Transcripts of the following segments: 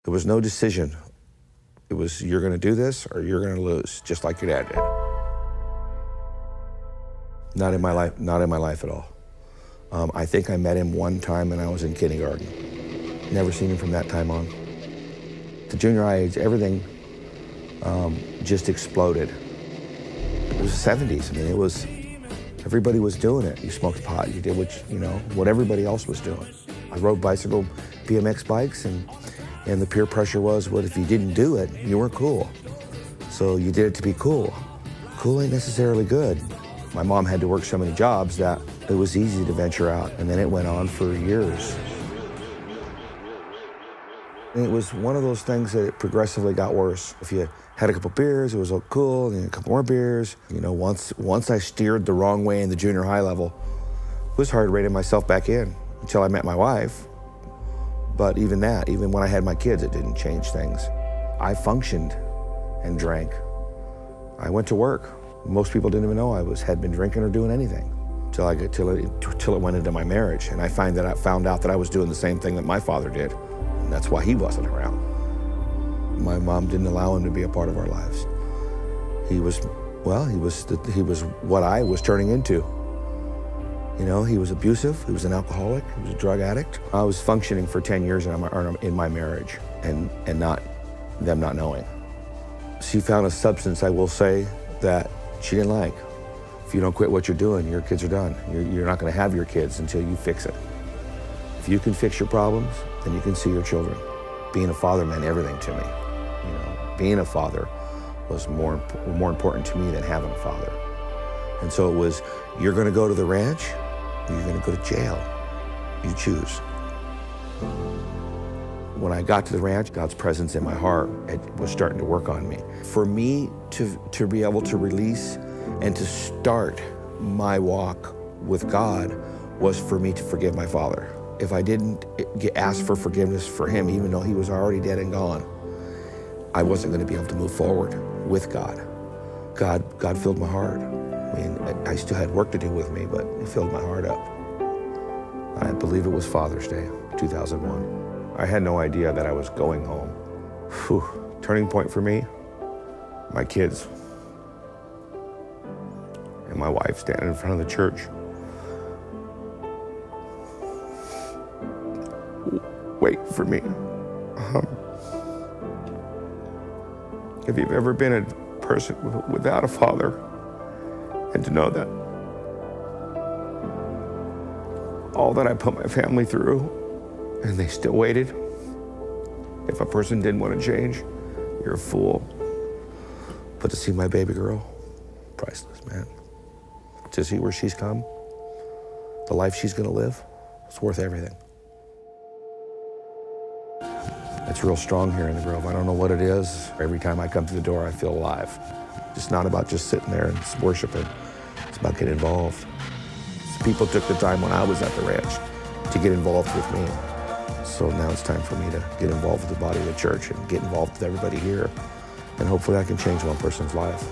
There was no decision. It was, you're gonna do this or you're gonna lose, just like your dad did. Not in my life at all. I think I met him one time when I was in kindergarten. Never seen him from that time on. The junior high age, everything just exploded. It was the 70s. I mean, everybody was doing it. You smoked pot, you did what everybody else was doing. I rode bicycle, BMX bikes, and the peer pressure was, what if you didn't do it, you weren't cool. So you did it to be cool. Cool ain't necessarily good. My mom had to work so many jobs that it was easy to venture out, and then it went on for years. And it was one of those things that it progressively got worse. If you had a couple beers, it was all cool, and then a couple more beers. You know, once I steered the wrong way in the junior high level, it was hard reining myself back in until I met my wife. But even when I had my kids, it didn't change things. I functioned and drank. I went to work. Most people didn't even know I had been drinking or doing anything till it went into my marriage. And I found out that I was doing the same thing that my father did. And that's why he wasn't around. My mom didn't allow him to be a part of our lives. He was what I was turning into. You know, he was abusive, he was an alcoholic, he was a drug addict. I was functioning for 10 years in my marriage and them not knowing. She found a substance, I will say, that she didn't like. If you don't quit what you're doing, your kids are done. You're not gonna have your kids until you fix it. If you can fix your problems, then you can see your children. Being a father meant everything to me. You know, being a father was more important to me than having a father. And so it was, you're gonna go to the ranch, or you're gonna go to jail. You choose. When I got to the ranch, God's presence in my heart was starting to work on me. For me to be able to release and to start my walk with God was for me to forgive my father. If I didn't ask for forgiveness for him, even though he was already dead and gone, I wasn't gonna be able to move forward with God. God filled my heart. I mean, I still had work to do with me, but it filled my heart up. I believe it was Father's Day, 2001. I had no idea that I was going home. Whew. Turning point for me, my kids and my wife standing in front of the church. Wait for me. If you've ever been a person without a father, and to know that all that I put my family through, and they still waited. If a person didn't want to change, you're a fool. But to see my baby girl, priceless, man. To see where she's come, the life she's gonna live, it's worth everything. It's real strong here in the Grove. I don't know what it is. Every time I come through the door, I feel alive. It's not about just sitting there and worshiping. It's about getting involved. People took the time when I was at the ranch to get involved with me. So now it's time for me to get involved with the body of the church and get involved with everybody here. And hopefully I can change one person's life.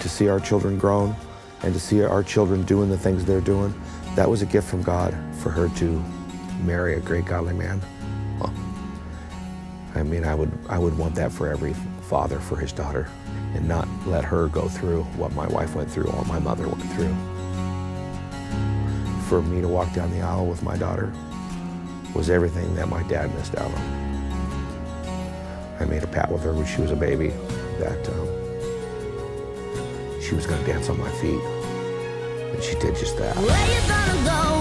To see our children grown and to see our children doing the things they're doing, that was a gift from God for her to marry a great godly man. Well, I mean, I would want that for every father for his daughter, and not let her go through what my wife went through or my mother went through. For me to walk down the aisle with my daughter was everything that my dad missed out on. I made a pact with her when she was a baby that she was gonna dance on my feet, and she did just that. Where you gonna go?